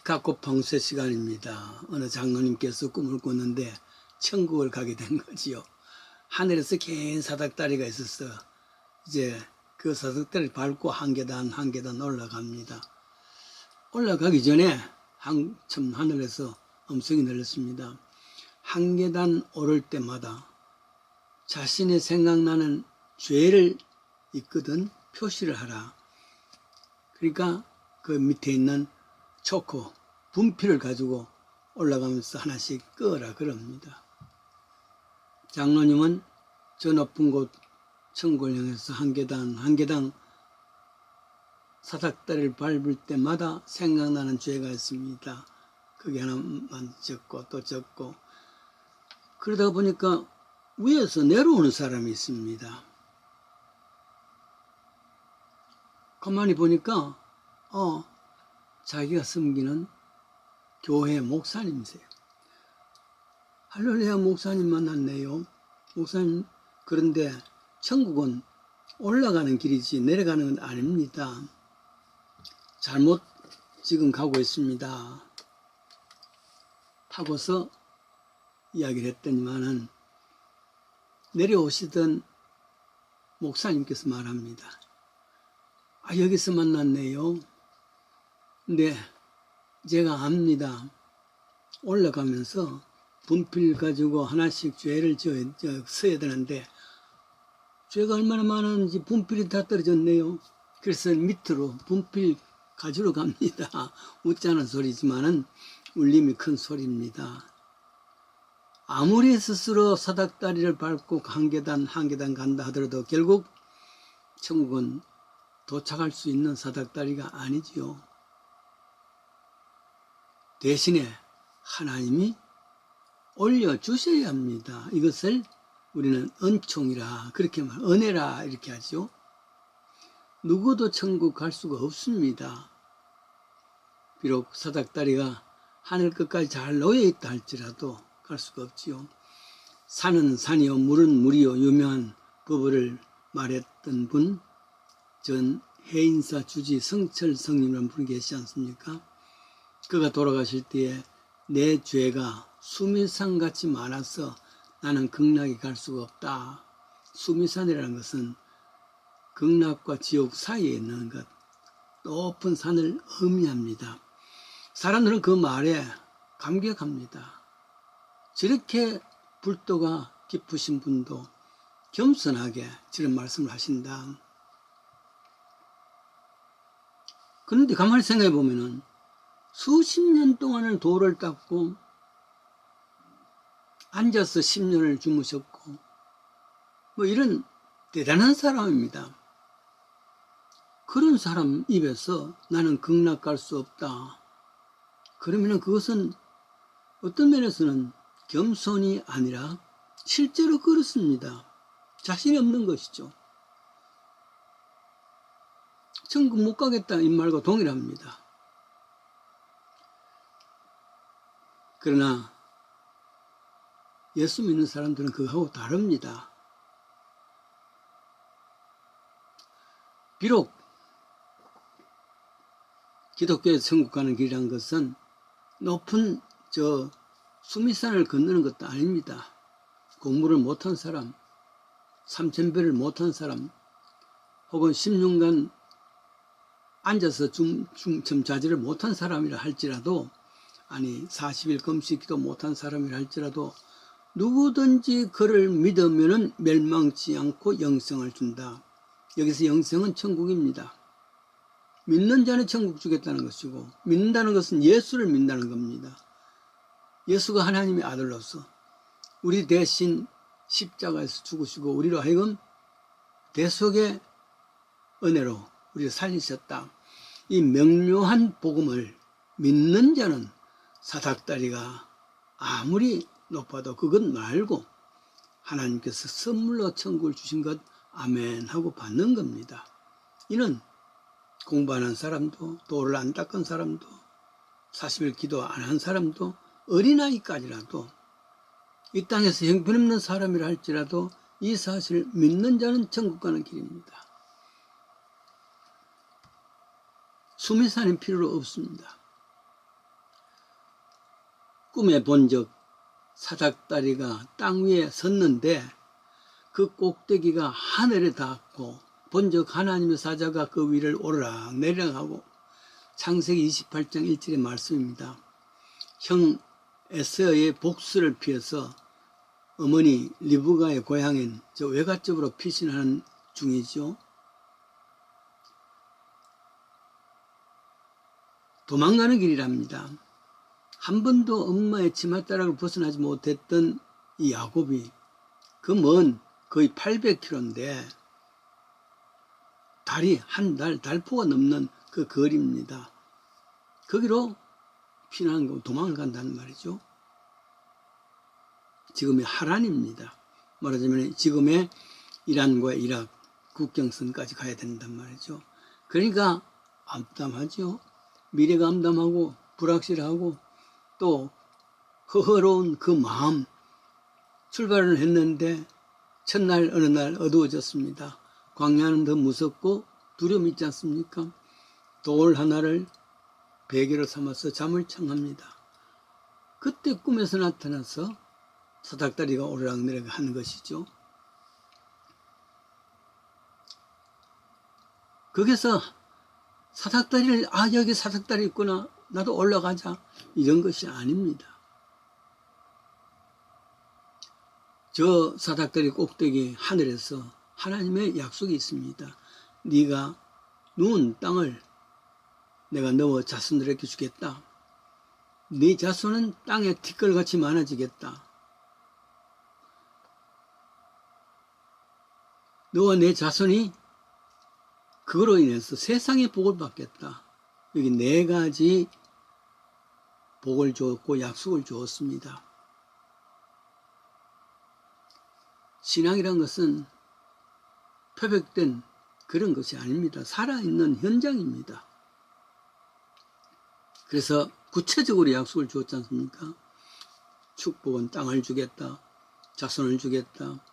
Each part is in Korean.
시카고 평세 시간입니다. 어느 장로님께서 꿈을 꿨는데 천국을 가게 된 거지요. 하늘에서 긴 사닥다리가 있었어. 이제 그 사닥다리를 밟고 한 계단 한 계단 올라갑니다. 올라가기 전에 한참 하늘에서 음성이 들렸습니다. 한 계단 오를 때마다 자신의 생각나는 죄를 있거든 표시를 하라. 그러니까 그 밑에 있는 초코, 분필을 가지고 올라가면서 하나씩 끄어라 그럽니다. 장로님은 저 높은 곳 천국을 향해서 한 계단 한 계단 사닥다리를 밟을 때마다 생각나는 죄가 있습니다. 그게 하나만 적고 또 적고 그러다 보니까 위에서 내려오는 사람이 있습니다. 가만히 보니까 자기가 섬기는 교회 목사님이세요. 할렐루야, 목사님 만났네요. 목사님, 그런데 천국은 올라가는 길이지 내려가는 건 아닙니다. 잘못 지금 가고 있습니다. 하고서 이야기를 했더니만은 내려오시던 목사님께서 말합니다. 여기서 만났네요. 근데 제가 압니다. 올라가면서 분필 가지고 하나씩 죄를 써야 되는데 죄가 얼마나 많은지 분필이 다 떨어졌네요. 그래서 밑으로 분필 가지러 갑니다. 웃자는 소리지만은 울림이 큰 소리입니다. 아무리 스스로 사닥다리를 밟고 한 계단 한 계단 간다 하더라도 결국 천국은 도착할 수 있는 사닥다리가 아니지요. 대신에 하나님이 올려주셔야 합니다. 이것을 우리는 은총이라 그렇게 은혜라 이렇게 하죠. 누구도 천국 갈 수가 없습니다. 비록 사닥다리가 하늘 끝까지 잘 놓여 있다 할지라도 갈 수가 없지요. 산은 산이요 물은 물이요 유명한 법을 말했던 분, 전 해인사 주지 성철 성님이라는 분이 계시지 않습니까? 그가 돌아가실 때에 내 죄가 수미산같이 많아서 나는 극락에 갈 수가 없다. 수미산이라는 것은 극락과 지옥 사이에 있는 것, 높은 산을 의미합니다. 사람들은 그 말에 감격합니다. 저렇게 불도가 깊으신 분도 겸손하게 저런 말씀을 하신다. 그런데 가만히 생각해 보면은 수십 년 동안을 돌을 닦고 앉아서 10년을 주무셨고 뭐 이런 대단한 사람입니다. 그런 사람 입에서 나는 극락 갈 수 없다. 그러면 그것은 어떤 면에서는 겸손이 아니라 실제로 그렇습니다. 자신이 없는 것이죠. 천국 못 가겠다 이 말과 동일합니다. 그러나 예수 믿는 사람들은 그거하고 다릅니다. 비록 기독교에서 천국 가는 길이란 것은 높은 수미산을 건너는 것도 아닙니다. 공부를 못한 사람, 3000배를 못한 사람, 혹은 10년간 앉아서 중점자지를 못한 사람이라 할지라도 40일 금식기도 못한 사람이라 할지라도 누구든지 그를 믿으면 멸망치 않고 영생을 준다. 여기서 영생은 천국입니다. 믿는 자는 천국 주겠다는 것이고 믿는다는 것은 예수를 믿는다는 겁니다. 예수가 하나님의 아들로서 우리 대신 십자가에서 죽으시고 우리로 하여금 대속의 은혜로 우리를 살리셨다. 이 명료한 복음을 믿는 자는 사닥다리가 아무리 높아도 그것 말고 하나님께서 선물로 천국을 주신 것 아멘 하고 받는 겁니다. 이는 공부 안 한 사람도 도를 안 닦은 사람도 40일 기도 안 한 사람도 어린아이까지라도 이 땅에서 형편없는 사람이라 할지라도 이 사실을 믿는 자는 천국 가는 길입니다. 수미산이 필요 없습니다. 꿈에 본 적 사닥다리가 땅 위에 섰는데 그 꼭대기가 하늘에 닿고 본 적 하나님의 사자가 그 위를 오르락 내리락 하고 창세기 28장 1절의 말씀입니다. 형 에서의 복수를 피해서 어머니 리브가의 고향인 저 외갓집으로 피신하는 중이죠. 도망가는 길이랍니다. 한 번도 엄마의 치맛자락을 벗어나지 못했던 이 야곱이 그 먼 거의 800km인데 달이 한 달, 달포가 넘는 그 거리입니다. 거기로 피난한 거 도망을 간다는 말이죠. 지금의 하란입니다. 말하자면 지금의 이란과 이락 국경선까지 가야 된단 말이죠. 그러니까 암담하죠. 미래가 암담하고 불확실하고 또 허허로운 그 마음. 출발을 했는데 첫날 어느 날 어두워졌습니다. 광야는 더 무섭고 두려움 있지 않습니까? 돌 하나를 베개로 삼아서 잠을 청합니다. 그때 꿈에서 나타나서 사닥다리가 오르락내리락 하는 것이죠. 거기서 사닥다리를 여기 사닥다리 있구나 나도 올라가자 이런 것이 아닙니다. 저 사닥다리 꼭대기 하늘에서 하나님의 약속이 있습니다. 네가 누운 땅을 내가 너와 자손들에게 주겠다. 네 자손은 땅에 티끌같이 많아지겠다. 너와 내 자손이 그거로 인해서 세상의 복을 받겠다. 여기 4가지 복을 주었고 약속을 주었습니다. 신앙이란 것은 표백된 그런 것이 아닙니다. 살아있는 현장입니다. 그래서 구체적으로 약속을 주었지 않습니까? 축복은 땅을 주겠다. 자손을 주겠다.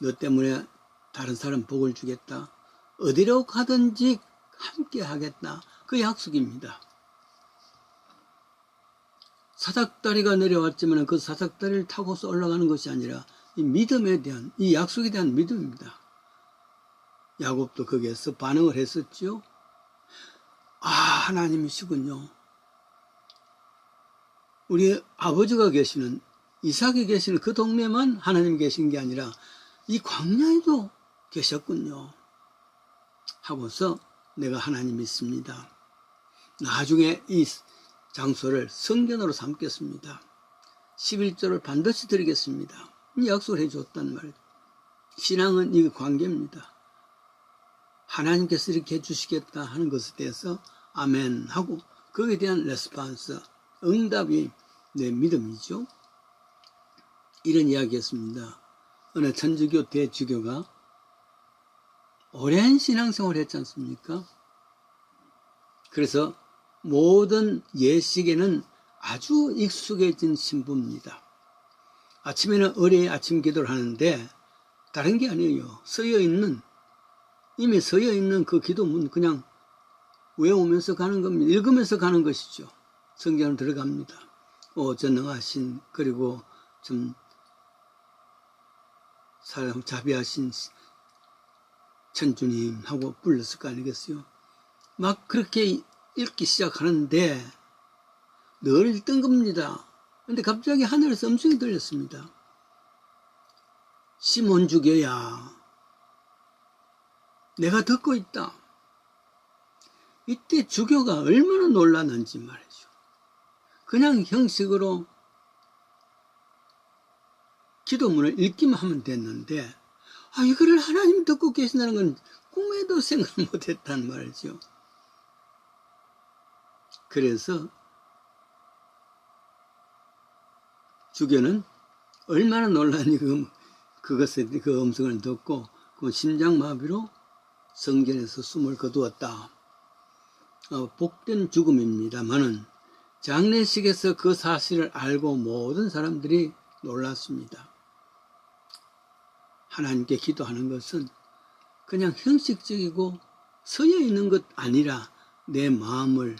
너 때문에 다른 사람 복을 주겠다. 어디로 가든지 함께 하겠다. 그 약속입니다. 사닥다리가 내려왔지만 그 사닥다리를 타고서 올라가는 것이 아니라 이 믿음에 대한, 이 약속에 대한 믿음입니다. 야곱도 거기에서 반응을 했었죠. 하나님이시군요. 우리 아버지가 계시는, 이삭이 계시는 그 동네만 하나님 계신 게 아니라 이 광야에도 계셨군요. 하고서 내가 하나님 믿습니다. 나중에 이 장소를 성전으로 삼겠습니다. 11조를 반드시 드리겠습니다. 약속을 해줬단 말이에요. 신앙은 이 관계입니다. 하나님께서 이렇게 해주시겠다 하는 것에 대해서 아멘 하고 거기에 대한 레스판스, 응답이 내 믿음이죠. 이런 이야기였습니다. 어느 천주교 대주교가 오랜 신앙생활을 했지 않습니까? 그래서 모든 예식에는 아주 익숙해진 신부입니다. 아침에는 의례의 아침 기도를 하는데 다른 게 아니에요. 이미 서여있는 그 기도문 그냥 외우면서 가는 겁니다. 읽으면서 가는 것이죠. 성경으로 들어갑니다. 전능하신 그리고 좀 사람 자비하신 천주님 하고 불렀을 거 아니겠어요? 막 그렇게 읽기 시작하는데 늘 읽던 겁니다. 근데 갑자기 하늘에서 음성이 들렸습니다. 시몬 주교야, 내가 듣고 있다. 이때 주교가 얼마나 놀랐는지 말이죠. 그냥 형식으로 기도문을 읽기만 하면 됐는데 이거를 하나님 듣고 계신다는 건 꿈에도 생각 못했단 말이죠. 그래서 주교는 얼마나 놀랐니 그 음성을 듣고 그 심장마비로 성전에서 숨을 거두었다. 복된 죽음입니다만은 장례식에서 그 사실을 알고 모든 사람들이 놀랐습니다. 하나님께 기도하는 것은 그냥 형식적이고 서여 있는 것 아니라 내 마음을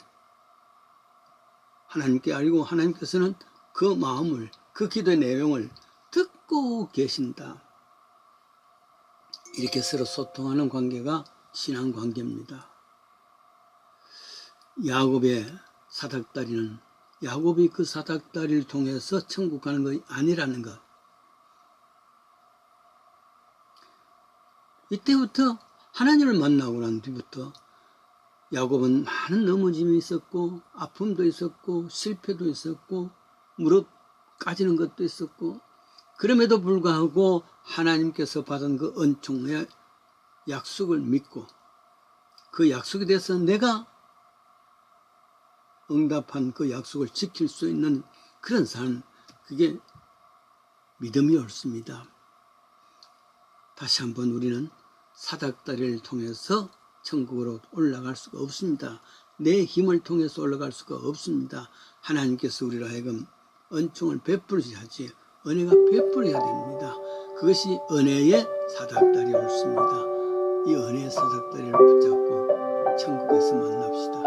하나님께 알고 하나님께서는 그 마음을, 그 기도의 내용을 듣고 계신다. 이렇게 서로 소통하는 관계가 신앙 관계입니다. 야곱의 사닥다리는 야곱이 그 사닥다리를 통해서 천국 가는 것이 아니라는 것. 이때부터 하나님을 만나고 난 뒤부터 야곱은 많은 넘어짐이 있었고 아픔도 있었고 실패도 있었고 무릎 까지는 것도 있었고, 그럼에도 불구하고 하나님께서 받은 그 은총의 약속을 믿고 그 약속에 대해서 내가 응답한 그 약속을 지킬 수 있는 그런 삶, 그게 믿음이 옳습니다. 다시 한번 우리는 사닥다리를 통해서 천국으로 올라갈 수가 없습니다. 내 힘을 통해서 올라갈 수가 없습니다. 하나님께서 우리로 하여금 은총을 베풀으셔야지 은혜가 베풀어야 됩니다. 그것이 은혜의 사닥다리 옳습니다. 이 은혜의 사닥다리를 붙잡고 천국에서 만납시다.